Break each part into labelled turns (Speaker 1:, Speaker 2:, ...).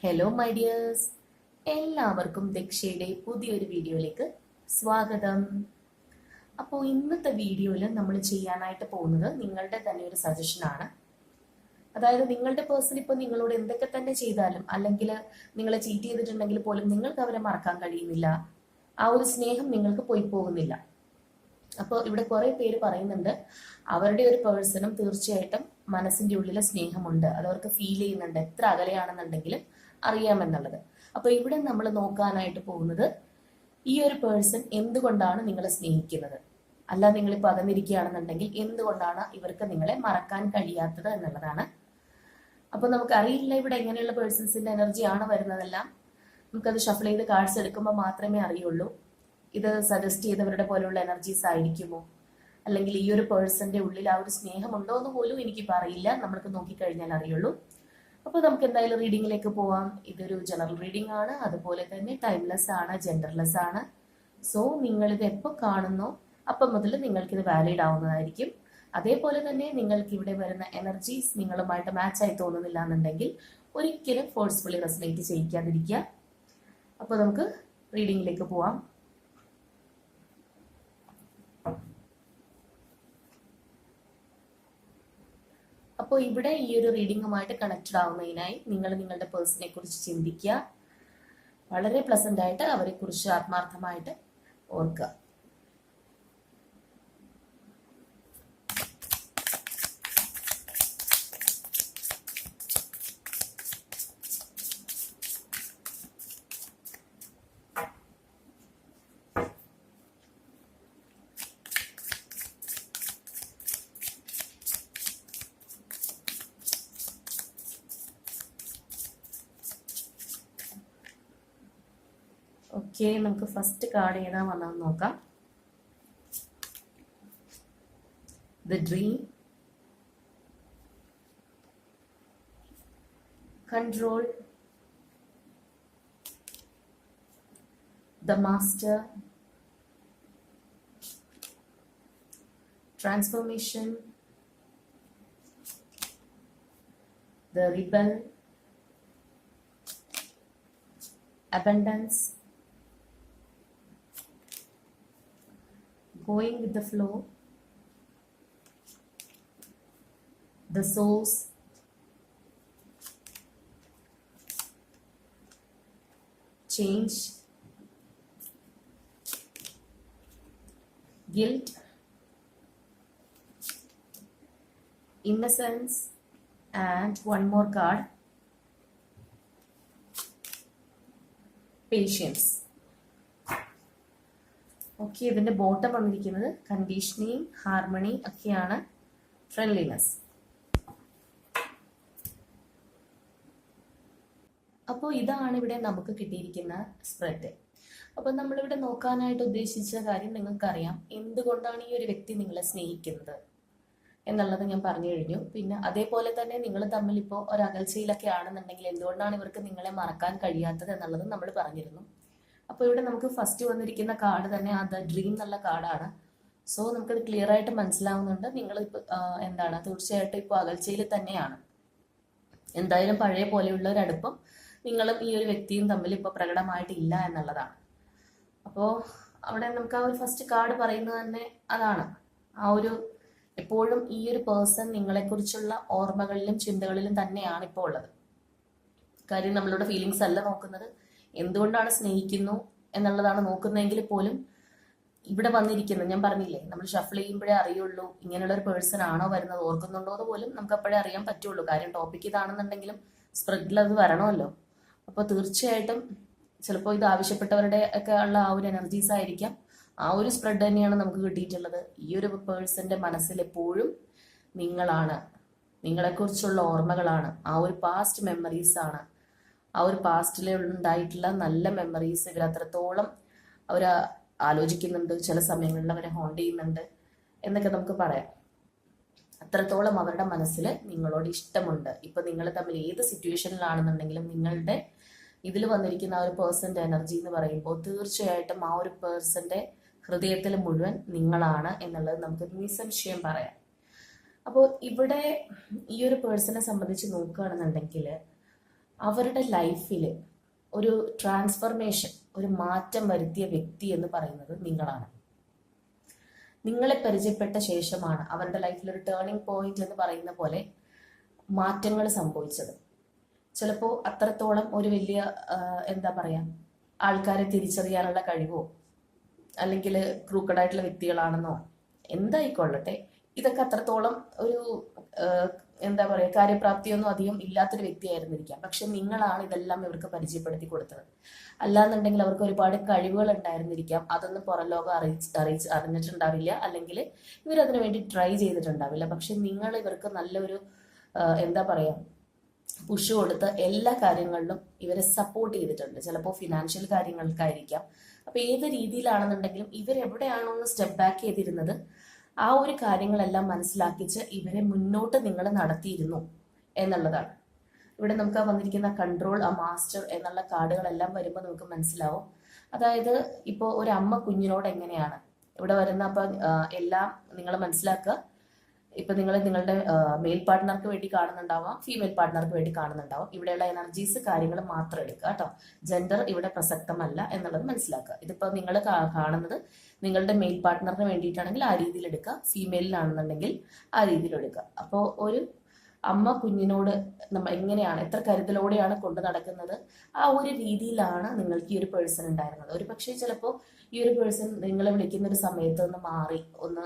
Speaker 1: Hello my dears, എല്ലാവർക്കും ദക്ഷയുടെ പുതിയൊരു വീഡിയോയിലേക്ക് സ്വാഗതം. അപ്പോൾ ഇന്നത്തെ വീഡിയോയിൽ നമ്മൾ ചെയ്യാനായിട്ട് പോകുന്നത് നിങ്ങളുടെ തന്നെ ഒരു സജഷനാണ്. അതായത് നിങ്ങളുടെ പേഴ്സൺ ഇപ്പോൾ നിങ്ങളോട് എന്തൊക്കെ തന്നെ ചെയ്താലും, അല്ലെങ്കിൽ നിങ്ങളെ ചീറ്റ് ചെയ്തിട്ടുണ്ടെങ്കിൽ പോലും നിങ്ങൾക്ക് അവരെ മറക്കാൻ കഴിയുന്നില്ല. ആ ഒരു സ്നേഹം നിങ്ങൾക്ക് പോയി പോകുന്നില്ല. അപ്പോൾ ഇവിടെ കുറെ പേര് പറയുന്നുണ്ട് അവരുടെ ഒരു പേഴ്സണും തീർച്ചയായിട്ടും മനസ്സിന്റെ ഉള്ളിലെ സ്നേഹമുണ്ട്, അതവർക്ക് ഫീൽ ചെയ്യുന്നുണ്ട്, എത്ര അകലെയാണെന്നുണ്ടെങ്കിലും അറിയാമെന്നുള്ളത്. അപ്പൊ ഇവിടെ നമ്മൾ നോക്കാനായിട്ട് പോകുന്നത് ഈ ഒരു പേഴ്സൺ എന്തുകൊണ്ടാണ് നിങ്ങളെ സ്നേഹിക്കുന്നത്, അല്ല നിങ്ങളിപ്പോ അകന്നിരിക്കുകയാണെന്നുണ്ടെങ്കിൽ എന്തുകൊണ്ടാണ് ഇവർക്ക് നിങ്ങളെ മറക്കാൻ കഴിയാത്തത് എന്നുള്ളതാണ്. അപ്പൊ നമുക്ക് അറിയില്ല ഇവിടെ എങ്ങനെയുള്ള പേഴ്സൺസിന്റെ എനർജിയാണ് വരുന്നതെല്ലാം. നമുക്കത് ഷഫിൾ ചെയ്ത് കാർഡ്സ് എടുക്കുമ്പോൾ മാത്രമേ അറിയുള്ളൂ. ഇത് സജസ്റ്റ് ചെയ്തവരുടെ പോലുള്ള എനർജീസ് ആയിരിക്കുമോ, അല്ലെങ്കിൽ ഈ ഒരു പേഴ്സന്റെ ഉള്ളിൽ ആ ഒരു സ്നേഹമുണ്ടോ എന്ന് പോലും എനിക്കിപ്പോൾ അറിയില്ല. നമ്മൾക്ക് നോക്കിക്കഴിഞ്ഞാൽ അറിയുള്ളൂ. അപ്പോൾ നമുക്ക് എന്തായാലും റീഡിങ്ങിലേക്ക് പോവാം. ഇതൊരു ജനറൽ റീഡിംഗ് ആണ്, അതുപോലെ തന്നെ ടൈംലെസ് ആണ്, ജെൻഡർലെസ് ആണ്. സോ നിങ്ങളിത് എപ്പോൾ കാണുന്നോ അപ്പം മുതൽ നിങ്ങൾക്കിത് വാലിഡ് ആവുന്നതായിരിക്കും. അതേപോലെ തന്നെ നിങ്ങൾക്ക് ഇവിടെ വരുന്ന എനർജീസ് നിങ്ങളുമായിട്ട് മാച്ച് ആയി തോന്നുന്നില്ല എന്നുണ്ടെങ്കിൽ ഒരിക്കലും ഫോഴ്സ്ഫുള്ളി റെസനേറ്റ് ചെയ്യിക്കാതിരിക്കുക. അപ്പോൾ നമുക്ക് റീഡിങ്ങിലേക്ക് പോവാം. അപ്പോൾ ഇവിടെ ഈ ഒരു റീഡിങ്ങുമായിട്ട് കണക്റ്റഡ് ആവുന്നതിനായി നിങ്ങൾ നിങ്ങളുടെ പേഴ്സണെ കുറിച്ച് ചിന്തിക്കുക. വളരെ പ്ലസന്റ് ആയിട്ട് അവരെ കുറിച്ച് ആത്മാർത്ഥമായിട്ട് ഓർക്കുക. ഓക്കെ, നമുക്ക് ഫസ്റ്റ് കാർഡ് ഏതാ വന്നതെന്ന് നോക്കാം. The dream, control, the master, transformation, the rebel, abundance, going with the flow, the source, change, guilt, innocence, and one more card, patience. Okay, ഇതിന്റെ ബോട്ടം വന്നിരിക്കുന്നത് കണ്ടീഷനിങ്, ഹാർമണി ഒക്കെയാണ്, ഫ്രണ്ട്ലിനെസ്. അപ്പോൾ ഇതാണ് ഇവിടെ നമുക്ക് കിട്ടിയിരിക്കുന്ന സ്പ്രെഡ്. അപ്പോൾ നമ്മളിവിടെ നോക്കാനായിട്ട് ഉദ്ദേശിച്ച കാര്യം നിങ്ങൾക്കറിയാം, എന്തുകൊണ്ടാണ് ഈ ഒരു വ്യക്തി നിങ്ങളെ സ്നേഹിക്കുന്നത് എന്നുള്ളത് ഞാൻ പറഞ്ഞു കഴിഞ്ഞു. പിന്നെ അതേപോലെ തന്നെ നിങ്ങൾ തമ്മിൽ ഇപ്പോൾ ഒരു അകൽച്ചയിലൊക്കെ ആണെന്നുണ്ടെങ്കിൽ എന്തുകൊണ്ടാണ് ഇവർക്ക് നിങ്ങളെ മറക്കാൻ കഴിയാത്തത് എന്നുള്ളത് നമ്മൾ പറഞ്ഞിരുന്നു. അപ്പോൾ ഇവിടെ നമുക്ക് ഫസ്റ്റ് വന്നിരിക്കുന്ന കാർഡ് തന്നെ ആ ദ ഡ്രീം എന്നുള്ള കാർഡാണ്. സോ നമുക്കത് ക്ലിയർ ആയിട്ട് മനസ്സിലാവുന്നുണ്ട് നിങ്ങൾ ഇപ്പോൾ എന്താണ് തീർച്ചയായിട്ടും ഇപ്പോൾ അകൽച്ചയിൽ തന്നെയാണ്. എന്തായാലും പഴയ പോലെയുള്ള ഒരു അടുപ്പം നിങ്ങളും ഈ ഒരു വ്യക്തിയും തമ്മിൽ ഇപ്പോൾ പ്രകടമായിട്ടില്ല എന്നുള്ളതാണ്. അപ്പോൾ അവിടെ നമുക്ക് ആ ഒരു ഫസ്റ്റ് കാർഡ് പറയുന്നത് തന്നെ അതാണ്. ആ ഒരു എപ്പോഴും ഈ ഒരു പേഴ്സൺ നിങ്ങളെക്കുറിച്ചുള്ള ഓർമ്മകളിലും ചിന്തകളിലും തന്നെയാണ് ഇപ്പോൾ ഉള്ളത്. കാര്യം നമ്മളുടെ ഫീലിങ്സ് അല്ല നോക്കുന്നത്, എന്തുകൊണ്ടാണ് സ്നേഹിക്കുന്നു എന്നുള്ളതാണ് നോക്കുന്നതെങ്കിൽ പോലും ഇവിടെ വന്നിരിക്കുന്നത്, ഞാൻ പറഞ്ഞില്ലേ നമ്മൾ ഷഫിൾ ചെയ്യുമ്പോഴേ അറിയുള്ളൂ ഇങ്ങനെയുള്ള ഒരു പേഴ്സൺ ആണോ വരുന്നത്, ഓർക്കുന്നുണ്ടോ എന്ന് പോലും നമുക്ക് അപ്പോഴേ അറിയാൻ പറ്റുള്ളൂ. കാര്യം ടോപ്പിക് ഇതാണെന്നുണ്ടെങ്കിലും സ്പ്രെഡിൽ അത് വരണമല്ലോ. അപ്പോൾ തീർച്ചയായിട്ടും ചിലപ്പോൾ ഇത് ആവശ്യപ്പെട്ടവരുടെ ഒക്കെ ഉള്ള ആ ഒരു എനർജീസ് ആയിരിക്കാം. ആ ഒരു സ്പ്രെഡ് തന്നെയാണ് നമുക്ക് കിട്ടിയിട്ടുള്ളത്. ഈ ഒരു പേഴ്സന്റെ മനസ്സിൽ എപ്പോഴും നിങ്ങളാണ്, നിങ്ങളെക്കുറിച്ചുള്ള ഓർമ്മകളാണ്, ആ ഒരു പാസ്റ്റ് മെമ്മറീസ് ആണ്. ആ ഒരു പാസ്റ്റിൽ ഉണ്ടായിട്ടുള്ള നല്ല മെമ്മറീസ് ഇവർ അത്രത്തോളം അവർ ആലോചിക്കുന്നുണ്ട്, ചില സമയങ്ങളിൽ അവരെ ഹോണ്ട് ചെയ്യുന്നുണ്ട് എന്നൊക്കെ നമുക്ക് പറയാം. അത്രത്തോളം അവരുടെ മനസ്സിൽ നിങ്ങളോട് ഇഷ്ടമുണ്ട്. ഇപ്പൊ നിങ്ങൾ തമ്മിൽ ഏത് സിറ്റുവേഷനിലാണെന്നുണ്ടെങ്കിലും നിങ്ങളുടെ ഇതിൽ വന്നിരിക്കുന്ന ആ ഒരു പേഴ്സന്റെ എനർജി എന്ന് പറയുമ്പോൾ തീർച്ചയായിട്ടും ആ ഒരു പേഴ്സന്റെ ഹൃദയത്തിൽ മുഴുവൻ നിങ്ങളാണ് എന്നുള്ളത് നമുക്ക് നിസ്സംശയം പറയാം. അപ്പോൾ ഇവിടെ ഈ ഒരു പേഴ്സണെ സംബന്ധിച്ച് നോക്കുകയാണെന്നുണ്ടെങ്കിൽ അവരുടെ ലൈഫിൽ ഒരു ട്രാൻസ്ഫർമേഷൻ, ഒരു മാറ്റം വരുത്തിയ വ്യക്തി എന്ന് പറയുന്നത് നിങ്ങളാണ്. നിങ്ങളെ പരിചയപ്പെട്ട ശേഷമാണ് അവരുടെ ലൈഫിൽ ഒരു ടേണിംഗ് പോയിന്റ് എന്ന് പറയുന്ന പോലെ മാറ്റങ്ങൾ സംഭവിച്ചത്. ചിലപ്പോൾ അത്രത്തോളം ഒരു വലിയ എന്താ പറയാ, ആൾക്കാരെ തിരിച്ചറിയാനുള്ള കഴിവോ അല്ലെങ്കിൽ ക്രൂക്കഡായിട്ടുള്ള വ്യക്തികളാണെന്നോ എന്തായിക്കൊള്ളട്ടെ, ഇതൊക്കെ അത്രത്തോളം ഒരു എന്താ പറയുക, കാര്യപ്രാപ്തിയൊന്നും അധികം ഇല്ലാത്തൊരു വ്യക്തിയായിരുന്നിരിക്കാം. പക്ഷെ നിങ്ങളാണ് ഇതെല്ലാം ഇവർക്ക് പരിചയപ്പെടുത്തി കൊടുത്തത്. അല്ലാന്നുണ്ടെങ്കിൽ അവർക്ക് ഒരുപാട് കഴിവുകൾ ഉണ്ടായിരുന്നിരിക്കാം, അതൊന്നും പുറം ലോകം അറിഞ്ഞിട്ടുണ്ടാവില്ല, അല്ലെങ്കിൽ ഇവരതിനു വേണ്ടി ട്രൈ ചെയ്തിട്ടുണ്ടാവില്ല. പക്ഷെ നിങ്ങൾ ഇവർക്ക് നല്ലൊരു എന്താ പറയാ, പുഷ് കൊടുത്ത് എല്ലാ കാര്യങ്ങളിലും ഇവരെ സപ്പോർട്ട് ചെയ്തിട്ടുണ്ട്. ചിലപ്പോൾ ഫിനാൻഷ്യൽ കാര്യങ്ങൾക്കായിരിക്കാം. അപ്പൊ ഏത് രീതിയിലാണെന്നുണ്ടെങ്കിലും ഇവരെവിടെയാണോ ഒന്ന് സ്റ്റെപ്പ് ബാക്ക് ചെയ്തിരുന്നത്, ആ ഒരു കാര്യങ്ങളെല്ലാം മനസ്സിലാക്കിച്ച് ഇവരെ മുന്നോട്ട് നിങ്ങൾ നടത്തിയിരുന്നു എന്നുള്ളതാണ്. ഇവിടെ നമുക്ക് വന്നിരിക്കുന്ന കൺട്രോൾ, മാസ്റ്റർ എന്നുള്ള കാർഡുകളെല്ലാം വരുമ്പോൾ നമുക്ക് മനസ്സിലാവും. അതായത് ഇപ്പോൾ ഒരു അമ്മ കുഞ്ഞിനോട് എങ്ങനെയാണ് ഇവിടെ വരുന്ന, അപ്പൊ എല്ലാം നിങ്ങൾ മനസ്സിലാക്കുക. ഇപ്പൊ നിങ്ങൾ നിങ്ങളുടെ മെയിൽ പാർട്ട്ണർക്ക് വേണ്ടി കാണുന്നുണ്ടാവാം, ഫീമെയിൽ പാർട്ട്ണർക്ക് വേണ്ടി കാണുന്നുണ്ടാവാം. ഇവിടെയുള്ള എനർജീസ് കാര്യങ്ങൾ മാത്രം എടുക്കുക കേട്ടോ. ജെൻഡർ ഇവിടെ പ്രസക്തമല്ല എന്നുള്ളത് മനസ്സിലാക്കുക. ഇതിപ്പോ നിങ്ങൾ കാണുന്നത് നിങ്ങളുടെ മെയിൽ പാർട്ട്ണറിന് വേണ്ടിയിട്ടാണെങ്കിൽ ആ രീതിയിൽ എടുക്കുക, ഫീമെയിലിനാണെന്നുണ്ടെങ്കിൽ ആ രീതിയിൽ എടുക്കുക. അപ്പോൾ ഒരു അമ്മ കുഞ്ഞിനോട് നമ്മൾ എങ്ങനെയാണ്, എത്ര കരുതലോടെയാണ് കൊണ്ടു നടക്കുന്നത്, ആ ഒരു രീതിയിലാണ് നിങ്ങൾക്ക് ഈ ഒരു പേഴ്സൺ ഉണ്ടായിരുന്നത്. ഒരു പക്ഷേ ചിലപ്പോൾ ഈ ഒരു പേഴ്സൺ നിങ്ങളെ വിളിക്കുന്ന ഒരു സമയത്ത് ഒന്ന് മാറി, ഒന്ന്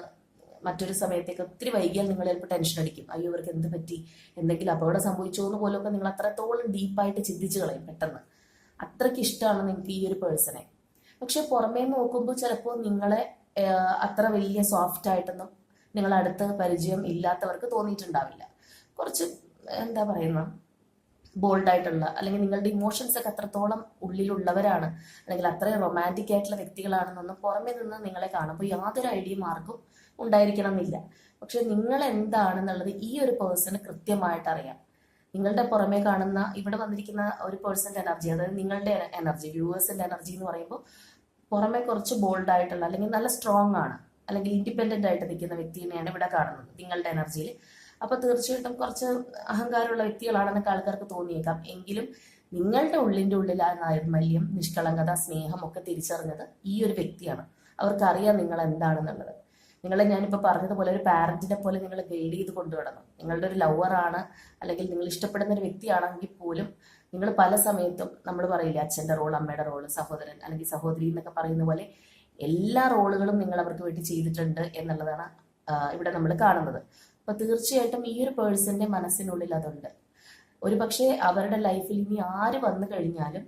Speaker 1: മറ്റൊരു സമയത്തേക്ക് ഒത്തിരി വൈകിയാൽ നിങ്ങൾ ചിലപ്പോൾ ടെൻഷൻ അടിക്കും. അയ്യോ ഇവർക്ക് എന്ത് പറ്റി, എന്തെങ്കിലും അപകടം സംഭവിച്ചോ എന്ന് പോലൊക്കെ നിങ്ങൾ അത്രത്തോളം ഡീപ്പായിട്ട് ചിന്തിച്ച് കളയും പെട്ടെന്ന്. അത്രയ്ക്ക് ഇഷ്ടമാണ് നിങ്ങൾക്ക് ഈ ഒരു പേഴ്സണെ. പക്ഷെ പുറമേ നോക്കുമ്പോൾ ചിലപ്പോൾ നിങ്ങളെ അത്ര വലിയ സോഫ്റ്റ് ആയിട്ടൊന്നും നിങ്ങൾ അടുത്ത പരിചയം ഇല്ലാത്തവർക്ക് തോന്നിയിട്ടുണ്ടാവില്ല. കുറച്ച് എന്താ പറയുന്ന ബോൾഡായിട്ടുള്ള, അല്ലെങ്കിൽ നിങ്ങളുടെ ഇമോഷൻസ് ഒക്കെ അത്രത്തോളം ഉള്ളിലുള്ളവരാണ്, അല്ലെങ്കിൽ അത്രയും റൊമാൻറ്റിക് ആയിട്ടുള്ള വ്യക്തികളാണെന്നൊന്നും പുറമേ നിന്ന് നിങ്ങളെ കാണുമ്പോൾ യാതൊരു ഐഡിയയും ആർക്കും ഉണ്ടായിരിക്കണം എന്നില്ല. പക്ഷെ നിങ്ങൾ എന്താണെന്നുള്ളത് ഈ ഒരു പേഴ്സണ് കൃത്യമായിട്ട് അറിയാം. നിങ്ങളുടെ പുറമേ കാണുന്ന ഇവിടെ വന്നിരിക്കുന്ന ഒരു പേഴ്സന്റെ എനർജി, അതായത് നിങ്ങളുടെ എനർജി, വ്യൂവേഴ്സിന്റെ എനർജി എന്ന് പറയുമ്പോൾ പുറമെ കുറച്ച് ബോൾഡ് ആയിട്ടുള്ള, അല്ലെങ്കിൽ നല്ല സ്ട്രോങ് ആണ്, അല്ലെങ്കിൽ ഇൻഡിപെൻഡന്റ് ആയിട്ട് നിൽക്കുന്ന വ്യക്തിനെയാണ് ഇവിടെ കാണുന്നത് നിങ്ങളുടെ എനർജിയിൽ. അപ്പൊ തീർച്ചയായിട്ടും കുറച്ച് അഹങ്കാരമുള്ള വ്യക്തികളാണെന്നൊക്കെ ആൾക്കാർക്ക് തോന്നിയേക്കാം. എങ്കിലും നിങ്ങളുടെ ഉള്ളിൽ ആ നൈർമല്യം, നിഷ്കളങ്കത, സ്നേഹം ഒക്കെ തിരിച്ചറിഞ്ഞത് ഈ ഒരു വ്യക്തിയാണ്. അവർക്കറിയാം നിങ്ങൾ എന്താണെന്നുള്ളത്. നിങ്ങളെ ഞാനിപ്പോൾ പറഞ്ഞതുപോലെ ഒരു പാരന്റിനെ പോലെ നിങ്ങൾ ഗൈഡ് ചെയ്ത് കൊണ്ടുവിടണം. നിങ്ങളുടെ ഒരു ലവറാണ്, അല്ലെങ്കിൽ നിങ്ങൾ ഇഷ്ടപ്പെടുന്ന ഒരു വ്യക്തിയാണെങ്കിൽ പോലും നിങ്ങൾ പല സമയത്തും, നമ്മൾ പറയില്ല അച്ഛൻ്റെ റോൾ, അമ്മയുടെ റോൾ, സഹോദരൻ അല്ലെങ്കിൽ സഹോദരി എന്നൊക്കെ പറയുന്ന പോലെ എല്ലാ റോളുകളും നിങ്ങൾ അവർക്ക് വേണ്ടി ചെയ്തിട്ടുണ്ട് എന്നുള്ളതാണ് ഇവിടെ നമ്മൾ കാണുന്നത്. അപ്പൊ തീർച്ചയായിട്ടും ഈ ഒരു പേഴ്സന്റെ മനസ്സിനുള്ളിൽ അതുണ്ട്. ഒരു പക്ഷേ അവരുടെ ലൈഫിൽ ഇനി ആര് വന്നു കഴിഞ്ഞാലും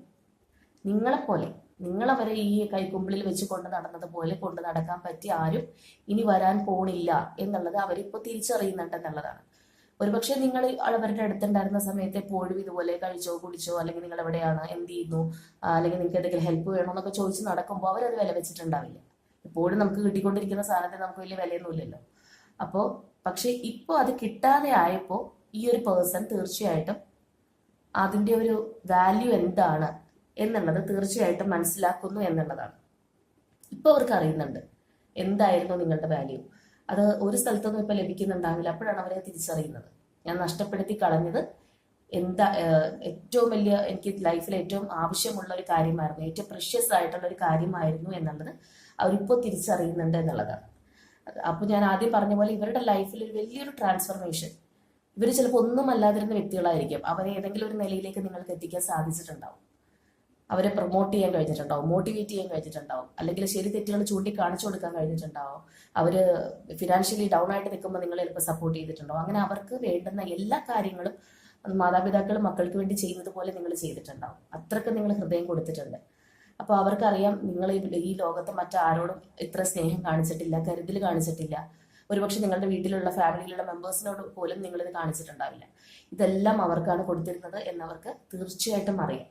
Speaker 1: നിങ്ങളെപ്പോലെ, നിങ്ങളവരെ ഈ കൈക്കുമ്പിളിൽ വെച്ച് കൊണ്ട് നടന്നത് പോലെ കൊണ്ട് നടക്കാൻ പറ്റി ആരും ഇനി വരാൻ പോണില്ല എന്നുള്ളത് അവരിപ്പോൾ തിരിച്ചറിയുന്നുണ്ട് എന്നുള്ളതാണ്. ഒരുപക്ഷെ നിങ്ങൾ അവരുടെ അടുത്തുണ്ടായിരുന്ന സമയത്ത് എപ്പോഴും ഇതുപോലെ കഴിച്ചോ കുടിച്ചോ, അല്ലെങ്കിൽ നിങ്ങൾ എവിടെയാണ്, എന്ത് ചെയ്യുന്നു, അല്ലെങ്കിൽ നിങ്ങൾക്ക് എന്തെങ്കിലും ഹെൽപ്പ് വേണോ എന്നൊക്കെ ചോദിച്ച് നടക്കുമ്പോൾ അവരത് വില വെച്ചിട്ടുണ്ടാവില്ല. എപ്പോഴും നമുക്ക് കിട്ടിക്കൊണ്ടിരിക്കുന്ന സാധനത്തിന് നമുക്ക് വലിയ വിലയൊന്നുമില്ലല്ലോ. അപ്പോൾ പക്ഷെ ഇപ്പോൾ അത് കിട്ടാതെ ആയപ്പോൾ ഈ ഒരു പേഴ്സൺ തീർച്ചയായിട്ടും അതിൻ്റെ ഒരു വാല്യൂ എന്താണ് എന്നുള്ളത് തീർച്ചയായിട്ടും മനസ്സിലാക്കുന്നു എന്നുള്ളതാണ്. ഇപ്പോൾ അവർക്ക് അറിയുന്നുണ്ട് എന്തായിരുന്നു നിങ്ങളുടെ വാല്യൂ. അത് ഒരു സ്ഥലത്തൊന്നും ഇപ്പൊ ലഭിക്കുന്നുണ്ടാവില്ല. അപ്പോഴാണ് അവരെ തിരിച്ചറിയുന്നത്, ഞാൻ നഷ്ടപ്പെടുത്തി കളഞ്ഞത് എന്താ ഏറ്റവും വലിയ, എനിക്ക് ലൈഫിൽ ഏറ്റവും ആവശ്യമുള്ള ഒരു കാര്യമായിരുന്നു, ഏറ്റവും പ്രഷ്യസ് ആയിട്ടുള്ള ഒരു കാര്യമായിരുന്നു എന്നുള്ളത് അവരിപ്പോൾ തിരിച്ചറിയുന്നുണ്ട് എന്നുള്ളതാണ്. അപ്പോൾ ഞാൻ ആദ്യം പറഞ്ഞ പോലെ ഇവരുടെ ലൈഫിൽ ഒരു വലിയൊരു ട്രാൻസ്ഫർമേഷൻ, ഇവർ ചിലപ്പോൾ ഒന്നും അല്ലാതിരുന്ന വ്യക്തികളായിരിക്കും, അവരെ ഏതെങ്കിലും ഒരു നിലയിലേക്ക് നിങ്ങൾക്ക് എത്തിക്കാൻ സാധിച്ചിട്ടുണ്ടാവും. അവരെ പ്രൊമോട്ട് ചെയ്യാൻ കഴിഞ്ഞിട്ടുണ്ടാവും, മോട്ടിവേറ്റ് ചെയ്യാൻ കഴിഞ്ഞിട്ടുണ്ടാവും, അല്ലെങ്കിൽ ശരി തെറ്റുകൾ ചൂണ്ടിക്കാണിച്ചു കൊടുക്കാൻ കഴിഞ്ഞിട്ടുണ്ടാവും. അവര് ഫിനാൻഷ്യലി ഡൗൺ ആയിട്ട് നിൽക്കുമ്പോൾ നിങ്ങൾ ചിലപ്പോൾ സപ്പോർട്ട് ചെയ്തിട്ടുണ്ടാവും. അങ്ങനെ അവർക്ക് വേണ്ടുന്ന എല്ലാ കാര്യങ്ങളും മാതാപിതാക്കൾ മക്കൾക്ക് വേണ്ടി ചെയ്യുന്നത് പോലെ നിങ്ങൾ ചെയ്തിട്ടുണ്ടാവും. അത്രയ്ക്ക് നിങ്ങൾ ഹൃദയം കൊടുത്തിട്ടുണ്ട്. അപ്പോൾ അവർക്കറിയാം നിങ്ങൾ ഈ ലോകത്ത് മറ്റാരോടും ഇത്ര സ്നേഹം കാണിച്ചിട്ടില്ല, കരുതൽ കാണിച്ചിട്ടില്ല. ഒരുപക്ഷെ നിങ്ങളുടെ വീട്ടിലുള്ള ഫാമിലിയിലുള്ള മെമ്പേഴ്സിനോട് പോലും നിങ്ങളിത് കാണിച്ചിട്ടുണ്ടാവില്ല. ഇതെല്ലാം അവർക്കാണ് കൊടുത്തിരുന്നത് എന്നവർക്ക് തീർച്ചയായിട്ടും അറിയാം.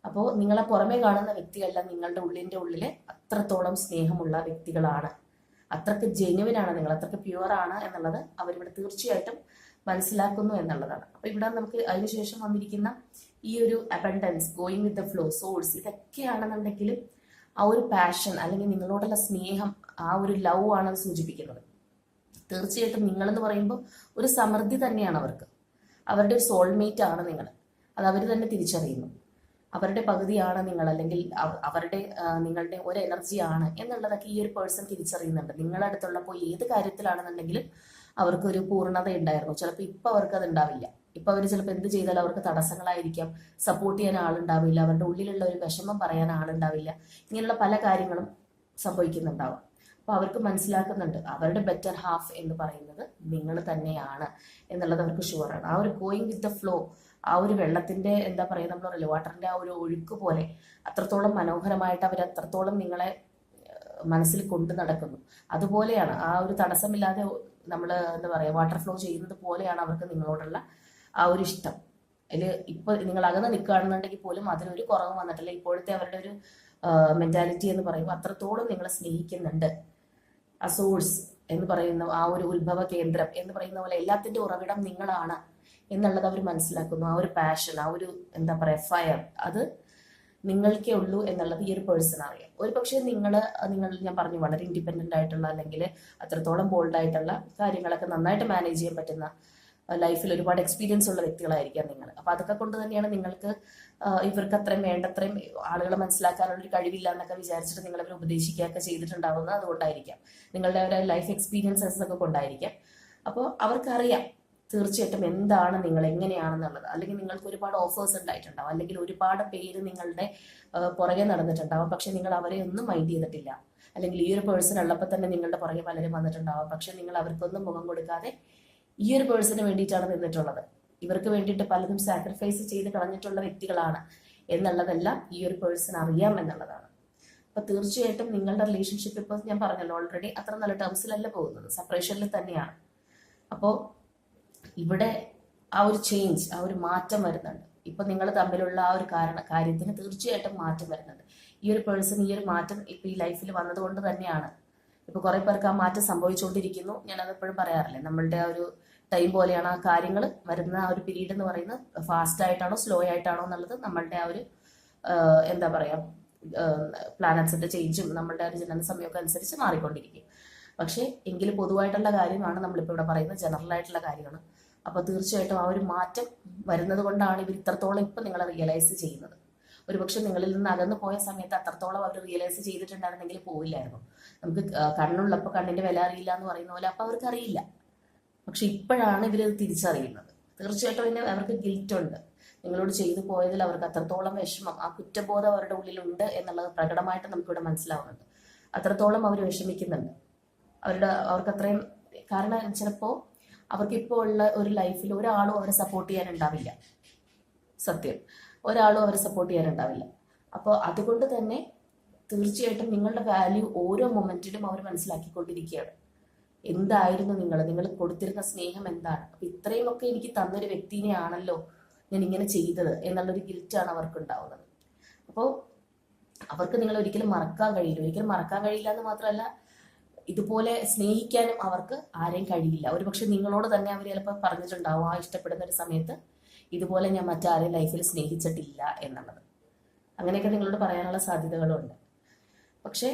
Speaker 1: അപ്പോൾ നിങ്ങളെ പുറമേ കാണുന്ന വ്യക്തികളെല്ലാം നിങ്ങളുടെ ഉള്ളിൻ്റെ ഉള്ളിൽ അത്രത്തോളം സ്നേഹമുള്ള വ്യക്തികളാണ്, അത്രക്ക് ജെന്യുവിനാണ് നിങ്ങൾ, അത്രക്ക് പ്യുവറാണ് എന്നുള്ളത് അവരിവിടെ തീർച്ചയായിട്ടും മനസ്സിലാക്കുന്നു എന്നുള്ളതാണ്. അപ്പൊ ഇവിടെ നമുക്ക് അതിനുശേഷം വന്നിരിക്കുന്ന ഈ ഒരു abundance, going with the flow, source, ഇതൊക്കെയാണെന്നുണ്ടെങ്കിലും ആ ഒരു പാഷൻ അല്ലെങ്കിൽ നിങ്ങളോടുള്ള സ്നേഹം, ആ ഒരു ലവ് ആണ് അത് സൂചിപ്പിക്കുന്നത്. തീർച്ചയായിട്ടും നിങ്ങളെന്ന് പറയുമ്പോൾ ഒരു സമൃദ്ധി തന്നെയാണ് അവർക്ക്, അവരുടെ ഒരു സോൾമേറ്റ് ആണ് നിങ്ങൾ. അത് അവർ തന്നെ തിരിച്ചറിയുന്നു. അവരുടെ പകുതിയാണ് നിങ്ങൾ, അല്ലെങ്കിൽ അവരുടെ നിങ്ങളുടെ ഒരു എനർജിയാണ് എന്നുള്ളതൊക്കെ ഈ ഒരു പേഴ്സൺ തിരിച്ചറിയുന്നുണ്ട്. നിങ്ങളുടെ അടുത്തുള്ളപ്പോൾ ഏത് കാര്യത്തിലാണെന്നുണ്ടെങ്കിലും അവർക്കൊരു പൂർണ്ണത ഉണ്ടായിരുന്നു. ചിലപ്പോൾ ഇപ്പം അവർക്ക് അത് ഉണ്ടാവില്ല. ഇപ്പം അവർ ചിലപ്പോൾ എന്ത് ചെയ്താലും അവർക്ക് തടസ്സങ്ങളായിരിക്കാം. സപ്പോർട്ട് ചെയ്യാൻ ആളുണ്ടാവില്ല, അവരുടെ ഉള്ളിലുള്ള ഒരു വിഷമം പറയാൻ ആളുണ്ടാവില്ല. ഇങ്ങനെയുള്ള പല കാര്യങ്ങളും സംഭവിക്കുന്നുണ്ടാവും. അപ്പോൾ അവർക്ക് മനസ്സിലാക്കുന്നുണ്ട് അവരുടെ ബെറ്റർ ഹാഫ് എന്ന് പറയുന്നത് നിങ്ങൾ തന്നെയാണ് എന്നുള്ളത് അവർക്ക് ഷുവറാണ്. ആ ഒരു ഗോയിങ് വിത്ത് ദ ഫ്ലോ, ആ ഒരു വെള്ളത്തിന്റെ എന്താ പറയുക, നമ്മൾ പറയില്ല വാട്ടറിന്റെ ആ ഒരു ഒഴുക്ക് പോലെ അത്രത്തോളം മനോഹരമായിട്ട് അവർ അത്രത്തോളം നിങ്ങളെ മനസ്സിൽ കൊണ്ടു നടക്കുന്നു. അതുപോലെയാണ് ആ ഒരു തടസ്സമില്ലാതെ നമ്മൾ എന്താ പറയുക വാട്ടർ ഫ്ലോ ചെയ്യുന്നത് പോലെയാണ് അവർക്ക് നിങ്ങളോടുള്ള ആ ഒരു ഇഷ്ടം. അതിൽ ഇപ്പൊ നിങ്ങൾ അകന്ന് നിൽക്കുകയാണെന്നുണ്ടെങ്കിൽ പോലും അതിനൊരു കുറവ് വന്നിട്ടില്ല. ഇപ്പോഴത്തെ അവരുടെ ഒരു മെന്റാലിറ്റി എന്ന് പറയുമ്പോൾ അത്രത്തോളം നിങ്ങളെ സ്നേഹിക്കുന്നുണ്ട്. ആ സോഴ്സ് എന്ന് പറയുന്ന ആ ഒരു ഉത്ഭവ കേന്ദ്രം എന്ന് പറയുന്ന പോലെ എല്ലാത്തിന്റെ ഉറവിടം നിങ്ങളാണ് എന്നുള്ളത് അവർ മനസ്സിലാക്കുന്നു. ആ ഒരു പാഷൻ, ആ ഒരു എന്താ പറയുക ഫയർ, അത് നിങ്ങൾക്കേ ഉള്ളൂ എന്നുള്ളത് ഈ ഒരു പേഴ്സൺ അറിയാം. ഒരു പക്ഷേ നിങ്ങൾ ഞാൻ പറഞ്ഞു വളരെ ഇൻഡിപെൻഡന്റ് ആയിട്ടുള്ള അല്ലെങ്കിൽ അത്രത്തോളം ബോൾഡ് ആയിട്ടുള്ള കാര്യങ്ങളൊക്കെ നന്നായിട്ട് മാനേജ് ചെയ്യാൻ പറ്റുന്ന ലൈഫിൽ ഒരുപാട് എക്സ്പീരിയൻസ് ഉള്ള വ്യക്തികളായിരിക്കാം നിങ്ങൾ. അപ്പൊ അതൊക്കെ കൊണ്ട് തന്നെയാണ് നിങ്ങൾക്ക് ഇവർക്ക് അത്രയും വേണ്ടത്രയും ആളുകളെ മനസ്സിലാക്കാനുള്ള ഒരു കഴിവില്ല എന്നൊക്കെ വിചാരിച്ചിട്ട് നിങ്ങൾ അവരെ ഉപദേശിക്കുകയൊക്കെ ചെയ്തിട്ടുണ്ടാവുന്നത് അതുകൊണ്ടായിരിക്കാം. നിങ്ങളുടെ ഒരു ലൈഫ് എക്സ്പീരിയൻസസ് ഒക്കെ കൊണ്ടായിരിക്കാം. അപ്പോൾ അവർക്കറിയാം തീർച്ചയായിട്ടും എന്താണ് നിങ്ങൾ, എങ്ങനെയാണെന്നുള്ളത്. അല്ലെങ്കിൽ നിങ്ങൾക്ക് ഒരുപാട് ഓഫേഴ്സ് ഉണ്ടായിട്ടുണ്ടാവും, അല്ലെങ്കിൽ ഒരുപാട് പേര് നിങ്ങളുടെ പുറകെ നടന്നിട്ടുണ്ടാവും. പക്ഷെ നിങ്ങൾ അവരെ ഒന്നും മൈൻഡ് ചെയ്തിട്ടില്ല. അല്ലെങ്കിൽ ഈ ഒരു പേഴ്സൺ ഉള്ളപ്പോൾ തന്നെ നിങ്ങളുടെ പുറകെ പലരും വന്നിട്ടുണ്ടാവും. പക്ഷെ നിങ്ങൾ അവർക്കൊന്നും മുഖം കൊടുക്കാതെ ഈ ഒരു പേഴ്സണിന് വേണ്ടിയിട്ടാണ് നിന്നിട്ടുള്ളത്. ഇവർക്ക് വേണ്ടിയിട്ട് പലതും സാക്രിഫൈസ് ചെയ്ത് കളഞ്ഞിട്ടുള്ള വ്യക്തികളാണ് എന്നുള്ളതെല്ലാം ഈ ഒരു പേഴ്സൺ അറിയാം എന്നുള്ളതാണ്. അപ്പൊ തീർച്ചയായിട്ടും നിങ്ങളുടെ റിലേഷൻഷിപ്പ് ഇപ്പോൾ ഞാൻ പറഞ്ഞല്ലോ ഓൾറെഡി അത്ര നല്ല ടേംസിലല്ല പോകുന്നത്, സെപ്പറേഷനിൽ തന്നെയാണ്. അപ്പോൾ ഇവിടെ ആ ഒരു ചേഞ്ച്, ആ ഒരു മാറ്റം വരുന്നുണ്ട്. ഇപ്പൊ നിങ്ങൾ തമ്മിലുള്ള ആ ഒരു കാര്യത്തിന് തീർച്ചയായിട്ടും മാറ്റം വരുന്നുണ്ട്. ഈ ഒരു പേഴ്സൺ ഈ ഒരു മാറ്റം ഇപ്പൊ ഈ ലൈഫിൽ വന്നതുകൊണ്ട് തന്നെയാണ് ഇപ്പൊ കുറെ പേർക്ക് ആ മാറ്റം സംഭവിച്ചുകൊണ്ടിരിക്കുന്നു. ഞാനത് എപ്പോഴും പറയാറില്ലേ, നമ്മളുടെ ആ ഒരു ടൈം പോലെയാണ് ആ കാര്യങ്ങൾ വരുന്ന ആ ഒരു പീരീഡ് എന്ന് പറയുന്നത്. ഫാസ്റ്റ് ആയിട്ടാണോ സ്ലോ ആയിട്ടാണോ എന്നുള്ളത് നമ്മളുടെ ആ ഒരു എന്താ പറയാ പ്ലാനറ്റ്സിന്റെ ചേഞ്ചും നമ്മളുടെ ഒരു ജനന സമയമൊക്കെ അനുസരിച്ച് മാറിക്കൊണ്ടിരിക്കും. പക്ഷേ എങ്കിലും പൊതുവായിട്ടുള്ള കാര്യമാണ് നമ്മളിപ്പോൾ ഇവിടെ പറയുന്നത്, ജനറൽ ആയിട്ടുള്ള കാര്യമാണ്. അപ്പൊ തീർച്ചയായിട്ടും ആ ഒരു മാറ്റം വരുന്നത് കൊണ്ടാണ് ഇവർ ഇത്രത്തോളം ഇപ്പൊ നിങ്ങൾ റിയലൈസ് ചെയ്യുന്നത്. ഒരുപക്ഷെ നിങ്ങളിൽ നിന്ന് അകന്നു പോയ സമയത്ത് അത്രത്തോളം അവർ റിയലൈസ് ചെയ്തിട്ടുണ്ടായിരുന്നെങ്കിൽ പോവില്ലായിരുന്നു. നമുക്ക് കണ്ണുള്ളപ്പോൾ കണ്ണിന്റെ വില അറിയില്ല എന്ന് പറയുന്ന പോലെ അപ്പൊ അവർക്ക് അറിയില്ല. പക്ഷെ ഇപ്പോഴാണ് ഇവരത് തിരിച്ചറിയുന്നത്. തീർച്ചയായിട്ടും പിന്നെ അവർക്ക് ഗിൽറ്റ് ഉണ്ട്. നിങ്ങളോട് ചെയ്തു പോയതിൽ അവർക്ക് അത്രത്തോളം വിഷമം, ആ കുറ്റബോധം അവരുടെ ഉള്ളിലുണ്ട് എന്നുള്ളത് പ്രകടമായിട്ട് നമുക്കിവിടെ മനസ്സിലാവുന്നുണ്ട്. അത്രത്തോളം അവർ വിഷമിക്കുന്നുണ്ട്. അവർക്ക് അത്രയും, കാരണം ചിലപ്പോൾ അവർക്ക് ഇപ്പോൾ ഉള്ള ഒരു ലൈഫിൽ ഒരാളും അവരെ സപ്പോർട്ട് ചെയ്യാനുണ്ടാവില്ല. സത്യം, ഒരാളും അവരെ സപ്പോർട്ട് ചെയ്യാനുണ്ടാവില്ല. അപ്പോൾ അതുകൊണ്ട് തന്നെ തീർച്ചയായിട്ടും നിങ്ങളുടെ വാല്യൂ ഓരോ മൊമെന്റിലും അവർ മനസ്സിലാക്കിക്കൊണ്ടിരിക്കുകയാണ്. എന്തായിരുന്നു നിങ്ങൾ കൊടുത്തിരുന്ന സ്നേഹം എന്താണ്, അപ്പൊ ഇത്രയുമൊക്കെ എനിക്ക് തന്നൊരു വ്യക്തിനെ ആണല്ലോ ഞാൻ ഇങ്ങനെ ചെയ്തത് എന്നുള്ളൊരു ഗിൽറ്റാണ് അവർക്ക് ഉണ്ടാവുന്നത്. അപ്പോൾ അവർക്ക് നിങ്ങൾ ഒരിക്കലും മറക്കാൻ കഴിയില്ല എന്ന് മാത്രമല്ല, ഇതുപോലെ സ്നേഹിക്കാനും അവർക്ക് ആരെയും കഴിയില്ല. ഒരുപക്ഷെ നിങ്ങളോട് തന്നെ അവർ ചിലപ്പോൾ പറഞ്ഞിട്ടുണ്ടാവും ആ ഇഷ്ടപ്പെടുന്ന ഒരു സമയത്ത്, ഇതുപോലെ ഞാൻ മറ്റാരെയും ലൈഫിൽ സ്നേഹിച്ചിട്ടില്ല എന്നുള്ളത്. അങ്ങനെയൊക്കെ നിങ്ങളോട് പറയാനുള്ള സാധ്യതകളുണ്ട്. പക്ഷെ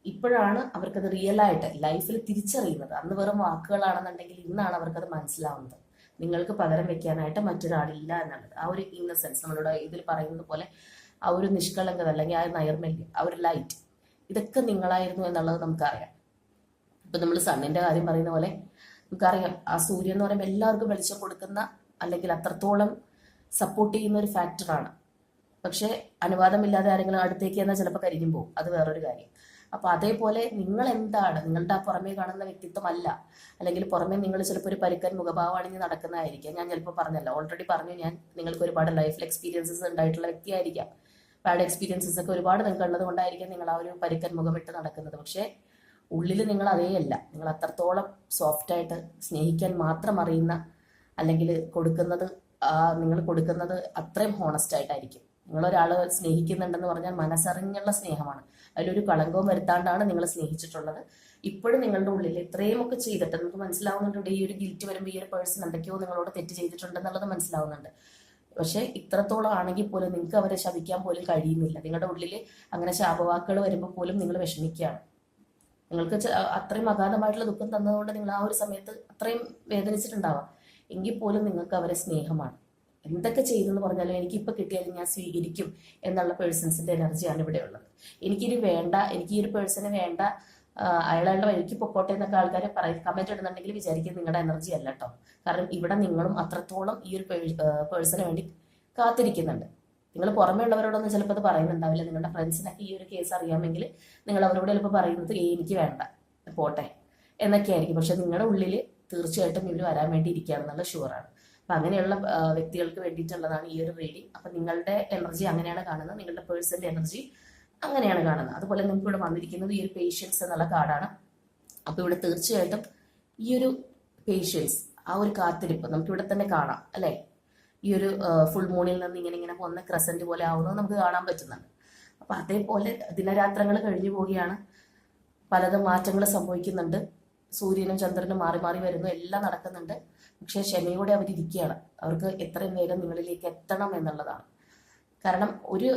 Speaker 1: ഇപ്പോഴാണ് അവർക്കത് റിയൽ ആയിട്ട് ലൈഫിൽ തിരിച്ചറിയുന്നത്. അന്ന് വെറും വാക്കുകളാണെന്നുണ്ടെങ്കിൽ ഇന്നാണ് അവർക്കത് മനസ്സിലാവുന്നത്. നിങ്ങൾക്ക് പകരം വെക്കാനായിട്ട് മറ്റൊരാളില്ല എന്നുള്ളത്. ആ ഒരു ഇന്നസെൻസ്, നമ്മളുടെ ഇതിൽ പറയുന്നത് പോലെ ആ ഒരു നിഷ്കളങ്കത, അല്ലെങ്കിൽ ആ നൈർമല്യം, ആ ഒരു ലൈറ്റ്, ഇതൊക്കെ നിങ്ങളായിരുന്നു എന്നുള്ളത് നമുക്കറിയാം. ഇപ്പൊ നമ്മൾ സണ്ണിന്റെ കാര്യം പറയുന്ന പോലെ നമുക്കറിയാം, ആ സൂര്യൻ എന്ന് പറയുമ്പോൾ എല്ലാവർക്കും വെളിച്ചം കൊടുക്കുന്ന അല്ലെങ്കിൽ അത്രത്തോളം സപ്പോർട്ട് ചെയ്യുന്ന ഒരു ഫാക്ടറാണ്. പക്ഷെ അനുവാദമില്ലാതെ ആരെങ്കിലും അടുത്തേക്ക് എന്നാൽ ചിലപ്പോൾ കരിഞ്ഞു പോകും, അത് വേറൊരു കാര്യം. അപ്പൊ അതേപോലെ നിങ്ങൾ എന്താണ്, നിങ്ങളുടെ ആ പുറമേ കാണുന്ന വ്യക്തിത്വമല്ല, അല്ലെങ്കിൽ പുറമേ നിങ്ങൾ ചിലപ്പോൾ ഒരു പരുക്കൻ മുഖഭാവം അണിഞ്ഞ് നടക്കുന്നതായിരിക്കാം. ഞാൻ ചിലപ്പോൾ പറഞ്ഞല്ലോ, ഓൾറെഡി പറഞ്ഞു ഞാൻ, നിങ്ങൾക്ക് ഒരുപാട് ലൈഫിൽ എക്സ്പീരിയൻസസ് ഉണ്ടായിട്ടുള്ള വ്യക്തിയായിരിക്കാം. ബാഡ് എക്സ്പീരിയൻസസ് ഒക്കെ ഒരുപാട് നിങ്ങൾക്ക് ഉള്ളത് കൊണ്ടായിരിക്കും നിങ്ങൾ ആ ഒരു പരുക്കൻ മുഖമിട്ട് നടക്കുന്നത്. പക്ഷേ ഉള്ളിൽ നിങ്ങൾ അതേയല്ല. നിങ്ങൾ അത്രത്തോളം സോഫ്റ്റായിട്ട് സ്നേഹിക്കാൻ മാത്രം അറിയുന്ന, അല്ലെങ്കിൽ നിങ്ങൾ കൊടുക്കുന്നത് അത്രയും ഹോണസ്റ്റ് ആയിട്ടായിരിക്കും. നിങ്ങളൊരാള് സ്നേഹിക്കുന്നുണ്ടെന്ന് പറഞ്ഞാൽ മനസ്സറിഞ്ഞുള്ള സ്നേഹമാണ്. അതിലൊരു കളങ്കവും വരുത്താണ്ടാണ് നിങ്ങൾ സ്നേഹിച്ചിട്ടുള്ളത്. ഇപ്പോഴും നിങ്ങളുടെ ഉള്ളിൽ ഇത്രയും ഒക്കെ ചെയ്തിട്ട് നമുക്ക് മനസ്സിലാവുന്നുണ്ട്, ഈ ഒരു ഗിൽറ്റ് വരുമ്പോൾ ഈ ഒരു പേഴ്സൺ എന്തൊക്കെയോ നിങ്ങളോട് തെറ്റ് ചെയ്തിട്ടുണ്ടെന്നുള്ളത് മനസ്സിലാവുന്നുണ്ട്. പക്ഷെ ഇത്രത്തോളം ആണെങ്കിൽ പോലും നിങ്ങൾക്ക് അവരെ ശപിക്കാൻ പോലും കഴിയുന്നില്ല. നിങ്ങളുടെ ഉള്ളിൽ അങ്ങനെ ശാപവാക്കുകൾ വരുമ്പോൾ പോലും നിങ്ങൾ വിഷമിക്കുകയാണ്. നിങ്ങൾക്ക് അത്രയും അഗാധമായിട്ടുള്ള ദുഃഖം തന്നതുകൊണ്ട് നിങ്ങൾ ആ ഒരു സമയത്ത് അത്രയും വേദനിച്ചിട്ടുണ്ടാവാം. എങ്കിൽ പോലും നിങ്ങൾക്ക് അവരെ സ്നേഹമാണ്. എന്തൊക്കെ ചെയ്തെന്ന് പറഞ്ഞാലും എനിക്കിപ്പോൾ കിട്ടിയാലും ഞാൻ സ്വീകരിക്കും എന്നുള്ള പേഴ്സൺസിന്റെ എനർജിയാണ് ഇവിടെ ഉള്ളത്. എനിക്കിനി വേണ്ട, എനിക്ക് ഈ ഒരു പേഴ്സണ് വേണ്ട, അയാളുടെ വഴിക്ക് പൊക്കോട്ടെ എന്നൊക്കെ ആൾക്കാരെ കമന്റ് ഇടുന്നുണ്ടെങ്കിൽ വിചാരിക്കും നിങ്ങളുടെ എനർജി അല്ല കേട്ടോ. കാരണം ഇവിടെ നിങ്ങളും അത്രത്തോളം ഈ ഒരു പേഴ്സണ് വേണ്ടി കാത്തിരിക്കുന്നുണ്ട്. നിങ്ങൾ പുറമേ ഉള്ളവരോടൊന്നും ചിലപ്പോൾ അത് പറയുന്നുണ്ടാവില്ല. നിങ്ങളുടെ ഫ്രണ്ട്സിനൊക്കെ ഈ ഒരു കേസ് അറിയാമെങ്കിൽ നിങ്ങൾ അവരോട് ചിലപ്പോൾ പറയുന്നത് എനിക്ക് വേണ്ട, പോട്ടെ എന്നൊക്കെ ആയിരിക്കും. പക്ഷെ നിങ്ങളുടെ ഉള്ളിൽ തീർച്ചയായിട്ടും ഇവർ വരാൻ വേണ്ടി ഇരിക്കുകയാണെന്നുള്ള ഷുവറാണ്. അപ്പം അങ്ങനെയുള്ള വ്യക്തികൾക്ക് വേണ്ടിയിട്ടുള്ളതാണ് ഈ ഒരു റീഡിങ്. അപ്പം നിങ്ങളുടെ എനർജി അങ്ങനെയാണ് കാണുന്നത്, നിങ്ങളുടെ പേഴ്സന്റെ എനർജി അങ്ങനെയാണ് കാണുന്നത്. അതുപോലെ നിങ്ങൾക്ക് ഇവിടെ വന്നിരിക്കുന്നത് ഈ ഒരു പേഷ്യൻസ് എന്നുള്ള കാർഡാണ്. അപ്പോൾ ഇവിടെ തീർച്ചയായിട്ടും ഈ ഒരു പേഷ്യൻസ്, ആ ഒരു കാത്തിരിപ്പ് നമുക്കിവിടെ തന്നെ കാണാം അല്ലേ. ഈ ഒരു ഫുൾ മൂണിൽ നിന്ന് ഇങ്ങനെ പോകുന്ന ക്രസന്റ് പോലെ ആവുന്നത് നമുക്ക് കാണാൻ പറ്റുന്നുണ്ട്. അപ്പം അതേപോലെ ദിനരാത്രങ്ങൾ കഴിഞ്ഞു പോവുകയാണ്, പലതും മാറ്റങ്ങൾ സംഭവിക്കുന്നുണ്ട്. സൂര്യനും ചന്ദ്രനും മാറി മാറി വരുന്നു, എല്ലാം നടക്കുന്നുണ്ട്. പക്ഷെ ക്ഷമയോടെ അവരിയ്ക്കുകയാണ്. അവർക്ക് എത്രയും വേഗം നിങ്ങളിലേക്ക് എത്തണം എന്നുള്ളതാണ്. കാരണം ഒരു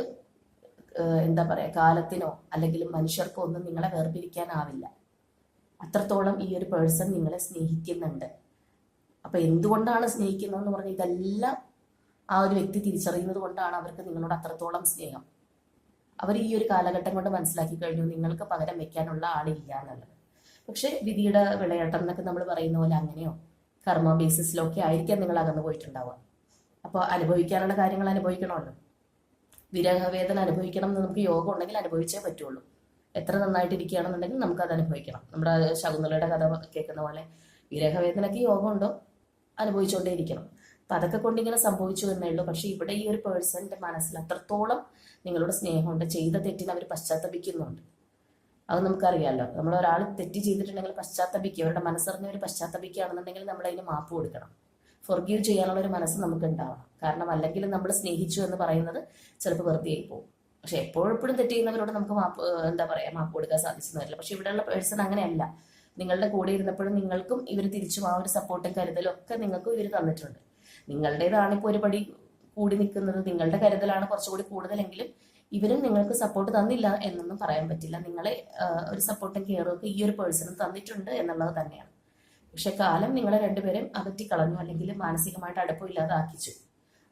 Speaker 1: എന്താ പറയുക, കാലത്തിനോ അല്ലെങ്കിൽ മനുഷ്യർക്കോ ഒന്നും നിങ്ങളെ വേർപിരിക്കാനാവില്ല. അത്രത്തോളം ഈ ഒരു പേഴ്സൺ നിങ്ങളെ സ്നേഹിക്കുന്നുണ്ട്. അപ്പൊ എന്തുകൊണ്ടാണ് സ്നേഹിക്കുന്നതെന്ന് പറഞ്ഞാൽ ഇതെല്ലാം ആ ഒരു വ്യക്തി തിരിച്ചറിയുന്നത് കൊണ്ടാണ് അവർക്ക് നിങ്ങളോട് അത്രത്തോളം സ്നേഹം. അവർ ഈ ഒരു കാലഘട്ടം കൊണ്ട് മനസ്സിലാക്കി കഴിഞ്ഞു നിങ്ങൾക്ക് പകരം വെക്കാനുള്ള ആളില്ല എന്നുള്ളത്. പക്ഷെ വിധിയുടെ വിളയാട്ടം എന്നൊക്കെ നമ്മൾ പറയുന്ന പോലെ അങ്ങനെയോ കർമ്മ ബേസിസിലോ ഒക്കെ ആയിരിക്കാം നിങ്ങൾ അകന്നു പോയിട്ടുണ്ടാവുക. അപ്പോൾ അനുഭവിക്കാനുള്ള കാര്യങ്ങൾ അനുഭവിക്കണമല്ലോ. വിരഹവേദന അനുഭവിക്കണം എന്ന് നമുക്ക് യോഗം ഉണ്ടെങ്കിൽ അനുഭവിച്ചേ പറ്റുള്ളൂ. എത്ര നന്നായിട്ട് ഇരിക്കുകയാണെന്നുണ്ടെങ്കിൽ നമുക്കത് അനുഭവിക്കണം. നമ്മുടെ ശകുന്തളയുടെ കഥ കേൾക്കുന്ന പോലെ വിരഹവേദനയ്ക്ക് യോഗം ഉണ്ടോ, അനുഭവിച്ചുകൊണ്ടേ ഇരിക്കണം. അപ്പം അതൊക്കെ കൊണ്ട് ഇങ്ങനെ സംഭവിച്ചു എന്നേ ഉള്ളൂ. പക്ഷെ ഇവിടെ ഈ ഒരു പേഴ്സന്റെ മനസ്സിൽ അത്രത്തോളം നിങ്ങളുടെ സ്നേഹമുണ്ട്. ചെയ്ത തെറ്റിന് അവർ പശ്ചാത്തപിക്കുന്നുണ്ട്. അത് നമുക്കറിയാമല്ലോ. നമ്മൾ ഒരാൾ തെറ്റ് ചെയ്തിട്ടുണ്ടെങ്കിൽ പശ്ചാത്തപിക്കുക, അവരുടെ മനസ്സറിഞ്ഞവർ പശ്ചാത്തപിക്കുകയാണെന്നുണ്ടെങ്കിൽ നമ്മൾ അതിന് മാപ്പ് കൊടുക്കണം. ഫൊർഗീവ് ചെയ്യാനുള്ള ഒരു മനസ്സ് നമുക്ക് ഉണ്ടാവണം. കാരണം അല്ലെങ്കിൽ നമ്മൾ സ്നേഹിച്ചു എന്ന് പറയുന്നത് ചിലപ്പോൾ വെറുതെ ആയി പോകും. പക്ഷെ എപ്പോഴെപ്പോഴും തെറ്റ് ചെയ്യുന്നവരോട് നമുക്ക് മാപ്പ് കൊടുക്കാൻ സാധിച്ചെന്ന് വരില്ല. പക്ഷെ ഇവിടെയുള്ള പേഴ്സൺ അങ്ങനെയല്ല. നിങ്ങളുടെ കൂടെ ഇരുന്നപ്പോഴും നിങ്ങൾക്കും ഇവർ തിരിച്ചും ആ ഒരു സപ്പോർട്ടും കരുതലും ഒക്കെ നിങ്ങൾക്കും ഇവർ തന്നിട്ടുണ്ട്. നിങ്ങളുടേതാണ് ഇപ്പോൾ ഒരു പടി കൂടി നിൽക്കുന്നത്, നിങ്ങളുടെ കരുതലാണ് കുറച്ചുകൂടി കൂടുതലെങ്കിലും ഇവരും നിങ്ങൾക്ക് സപ്പോർട്ട് തന്നില്ല എന്നൊന്നും പറയാൻ പറ്റില്ല. നിങ്ങളെ ഒരു സപ്പോർട്ടും കെയറും ഒക്കെ ഈ ഒരു പേഴ്സണും തന്നിട്ടുണ്ട് എന്നുള്ളത് തന്നെയാണ്. പക്ഷെ കാലം നിങ്ങളെ രണ്ടുപേരും അകറ്റിക്കളഞ്ഞു, അല്ലെങ്കിൽ മാനസികമായിട്ട് അടുപ്പമില്ലാതെ ആക്കിച്ചു.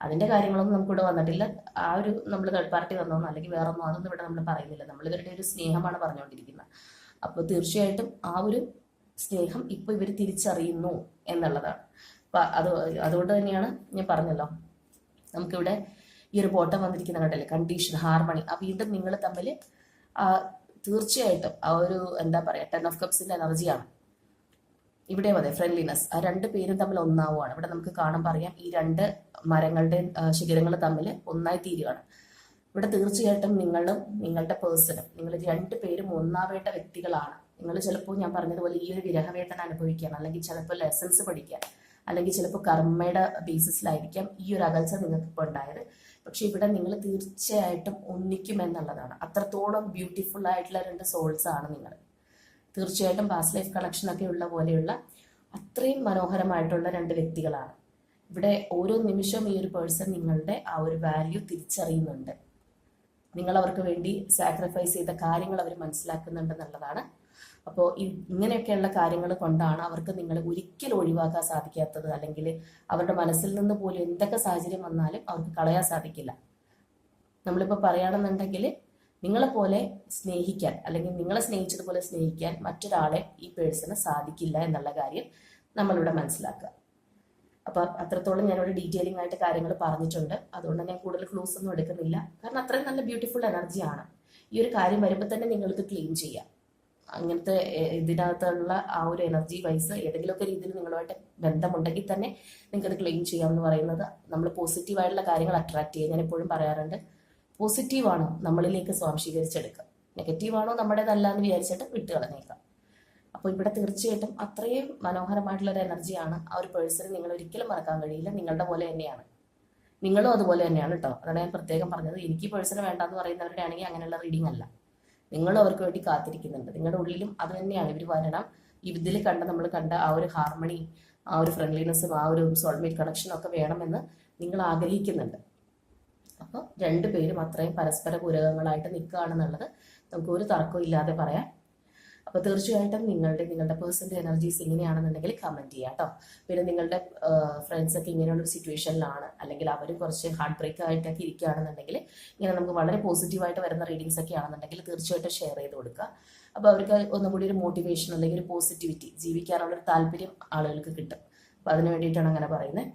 Speaker 1: അതിന്റെ കാര്യങ്ങളൊന്നും നമുക്കിവിടെ വന്നിട്ടില്ല. ആ ഒരു നമ്മൾ തേർഡ് പാർട്ടി വന്നോന്നോ അല്ലെങ്കിൽ വേറൊന്നോ അതൊന്നും ഇവിടെ നമ്മൾ പറയുന്നില്ല. നമ്മൾ ഇവരുടെ ഒരു സ്നേഹമാണ് പറഞ്ഞുകൊണ്ടിരിക്കുന്നത്. അപ്പോൾ തീർച്ചയായിട്ടും ആ ഒരു സ്നേഹം ഇപ്പൊ ഇവർ തിരിച്ചറിയുന്നു എന്നുള്ളതാണ്. അപ്പൊ അതുകൊണ്ട് തന്നെയാണ് ഞാൻ പറഞ്ഞല്ലോ, നമുക്കിവിടെ ഈ ഒരു ബോട്ടം വന്നിരിക്കുന്ന കണ്ടല്ലേ, കണ്ടീഷൻ, ഹാർമണി. വീണ്ടും നിങ്ങൾ തമ്മിൽ തീർച്ചയായിട്ടും ആ ഒരു എന്താ പറയാ 10 ഓഫ് കപ്സിന്റെ എനർജിയാണ് ഇവിടെ. അതെ, ഫ്രണ്ട്ലിനെസ്. ആ രണ്ട് പേരും തമ്മിൽ ഒന്നാവുകയാണ്. ഇവിടെ നമുക്ക് കാണാൻ പറയാം ഈ രണ്ട് മരങ്ങളുടെ ശിഖരങ്ങൾ തമ്മിൽ ഒന്നായി തീരുകയാണ്. ഇവിടെ തീർച്ചയായിട്ടും നിങ്ങളും നിങ്ങളുടെ പേഴ്സണും നിങ്ങൾ രണ്ടുപേരും ഒന്നാവേണ്ട വ്യക്തികളാണ്. നിങ്ങൾ ചിലപ്പോൾ ഞാൻ പറഞ്ഞതുപോലെ ഈ ഒരു വിരഹവേദന അനുഭവിക്കാൻ, അല്ലെങ്കിൽ ചിലപ്പോൾ ലെസൺസ് പഠിക്കാൻ, അല്ലെങ്കിൽ ചിലപ്പോൾ കർമ്മയുടെ ബേസിസിലായിരിക്കാം ഈ ഒരു അകൽച്ച നിങ്ങൾക്ക് ഇപ്പോൾ ഉണ്ടായത്. പക്ഷെ ഇവിടെ നിങ്ങൾ തീർച്ചയായിട്ടും ഒന്നിക്കും എന്നുള്ളതാണ്. അത്രത്തോളം ബ്യൂട്ടിഫുൾ ആയിട്ടുള്ള രണ്ട് സോൾസ് ആണ് നിങ്ങൾ. തീർച്ചയായിട്ടും പാസ്റ്റ് ലൈഫ് കണക്ഷൻ ഒക്കെ ഉള്ള പോലെയുള്ള അത്രയും മനോഹരമായിട്ടുള്ള രണ്ട് വ്യക്തികളാണ്. ഇവിടെ ഓരോ നിമിഷവും ഈ ഒരു പേഴ്സൺ നിങ്ങളുടെ ആ ഒരു വാല്യൂ തിരിച്ചറിയുന്നുണ്ട്. നിങ്ങൾ അവർക്ക് വേണ്ടി സാക്രിഫൈസ് ചെയ്ത കാര്യങ്ങൾ അവർ മനസ്സിലാക്കുന്നുണ്ട് എന്നുള്ളതാണ്. അപ്പോൾ ഇങ്ങനെയൊക്കെയുള്ള കാര്യങ്ങൾ കൊണ്ടാണ് അവർക്ക് നിങ്ങളെ ഒരിക്കലും ഒഴിവാക്കാൻ സാധിക്കാത്തത്. അല്ലെങ്കിൽ അവരുടെ മനസ്സിൽ നിന്ന് പോലും എന്തൊക്കെ സാഹചര്യം വന്നാലും അവർക്ക് കളയാൻ സാധിക്കില്ല. നമ്മളിപ്പോൾ പറയുകയാണെന്നുണ്ടെങ്കിൽ നിങ്ങളെപ്പോലെ സ്നേഹിക്കാൻ, അല്ലെങ്കിൽ നിങ്ങളെ സ്നേഹിച്ചതുപോലെ സ്നേഹിക്കാൻ മറ്റൊരാളെ ഈ പേഴ്സണ് സാധിക്കില്ല എന്നുള്ള കാര്യം നമ്മളിവിടെ മനസ്സിലാക്കുക. അപ്പൊ അത്രത്തോളം ഞാനിവിടെ ഡീറ്റെയിലിംഗ് ആയിട്ട് കാര്യങ്ങൾ പറഞ്ഞിട്ടുണ്ട്. അതുകൊണ്ട് ഞാൻ കൂടുതൽ ക്ലൂസ് ഒന്നും എടുക്കുന്നില്ല. കാരണം അത്രയും നല്ല ബ്യൂട്ടിഫുൾ എനർജിയാണ്. ഈ ഒരു കാര്യം വരുമ്പോൾ തന്നെ നിങ്ങൾക്ക് ക്ലെയിം ചെയ്യാം. അങ്ങനത്തെ ഇതിനകത്തുള്ള ആ ഒരു എനർജി വൈസ് ഏതെങ്കിലുമൊക്കെ രീതിയിൽ നിങ്ങളുമായിട്ട് ബന്ധമുണ്ടെങ്കിൽ തന്നെ നിങ്ങൾക്കത് ക്ലെയിം ചെയ്യാം എന്ന് പറയുന്നത്. നമ്മൾ പോസിറ്റീവായിട്ടുള്ള കാര്യങ്ങൾ അട്രാക്ട് ചെയ്യുക. ഞാൻ എപ്പോഴും പറയാറുണ്ട്, പോസിറ്റീവാണോ നമ്മളിലേക്ക് സ്വാംശീകരിച്ചെടുക്കുക, നെഗറ്റീവാണോ നമ്മുടേതല്ല എന്ന് വിചാരിച്ചിട്ട് വിട്ട് കളഞ്ഞേക്കാം. അപ്പോൾ ഇവിടെ തീർച്ചയായിട്ടും അത്രയും മനോഹരമായിട്ടുള്ള ഒരു എനർജിയാണ്. ആ ഒരു പേഴ്സണെ നിങ്ങൾ ഒരിക്കലും മറക്കാൻ കഴിയില്ല. നിങ്ങളുടെ പോലെ തന്നെയാണ്, നിങ്ങളും അതുപോലെ തന്നെയാണ് കേട്ടോ. അതാണ് ഞാൻ പ്രത്യേകം പറഞ്ഞത്. എനിക്ക് പേഴ്സണെ വേണ്ടെന്ന് പറയുന്നവരുടെ ആണെങ്കിൽ അങ്ങനെയുള്ള റീഡിംഗ് അല്ല. നിങ്ങളും അവർക്ക് വേണ്ടി കാത്തിരിക്കുന്നുണ്ട്. നിങ്ങളുടെ ഉള്ളിലും അത് തന്നെയാണ്. ഇവർ വരണം, ഇതിൽ നമ്മൾ കണ്ട ആ ഒരു ഹാർമണി, ആ ഒരു ഫ്രണ്ട്ലിനെസ്സും ആ ഒരു സോൾമേറ്റ് കണക്ഷനും ഒക്കെ വേണമെന്ന് നിങ്ങൾ ആഗ്രഹിക്കുന്നുണ്ട്. അപ്പോൾ രണ്ടുപേരും അത്രയും പരസ്പര പൂരകങ്ങളായിട്ട് നിൽക്കുകയാണെന്നുള്ളത് നമുക്ക് ഒരു തർക്കവും ഇല്ലാതെ പറയാം. അപ്പോൾ തീർച്ചയായിട്ടും നിങ്ങളുടെ പേഴ്സൻ്റെ എനർജീസ് എങ്ങനെയാണെന്നുണ്ടെങ്കിൽ കമൻറ്റ് ചെയ്യാം കേട്ടോ. പിന്നെ നിങ്ങളുടെ ഫ്രണ്ട്സൊക്കെ ഇങ്ങനെയുള്ളൊരു സിറ്റുവേഷനിലാണ്, അല്ലെങ്കിൽ അവരും കുറച്ച് ഹാർട്ട് ബ്രേക്ക് ആയിട്ടൊക്കെ ഇരിക്കുകയാണെന്നുണ്ടെങ്കിൽ, ഇങ്ങനെ നമുക്ക് വളരെ പോസിറ്റീവായിട്ട് വരുന്ന റീഡിങ്സ് ഒക്കെ ആണെന്നുണ്ടെങ്കിൽ തീർച്ചയായിട്ടും ഷെയർ ചെയ്ത് കൊടുക്കുക. അപ്പോൾ അവർക്ക് ഒന്നുകൂടി ഒരു മോട്ടിവേഷൻ അല്ലെങ്കിൽ ഒരു പോസിറ്റിവിറ്റി, ജീവിക്കാനുള്ളൊരു താല്പര്യം ആളുകൾക്ക് കിട്ടും. അപ്പോൾ അതിന് വേണ്ടിയിട്ടാണ് അങ്ങനെ പറയുന്നത്.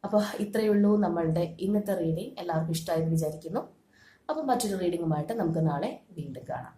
Speaker 1: അപ്പോൾ ഇത്രയേ ഉള്ളൂ നമ്മളുടെ ഇന്നത്തെ റീഡിങ്. എല്ലാവർക്കും ഇഷ്ടമായെന്ന് വിചാരിക്കുന്നു. അപ്പോൾ മറ്റൊരു റീഡിങ്ങുമായിട്ട് നമുക്ക് നാളെ വീണ്ടും കാണാം.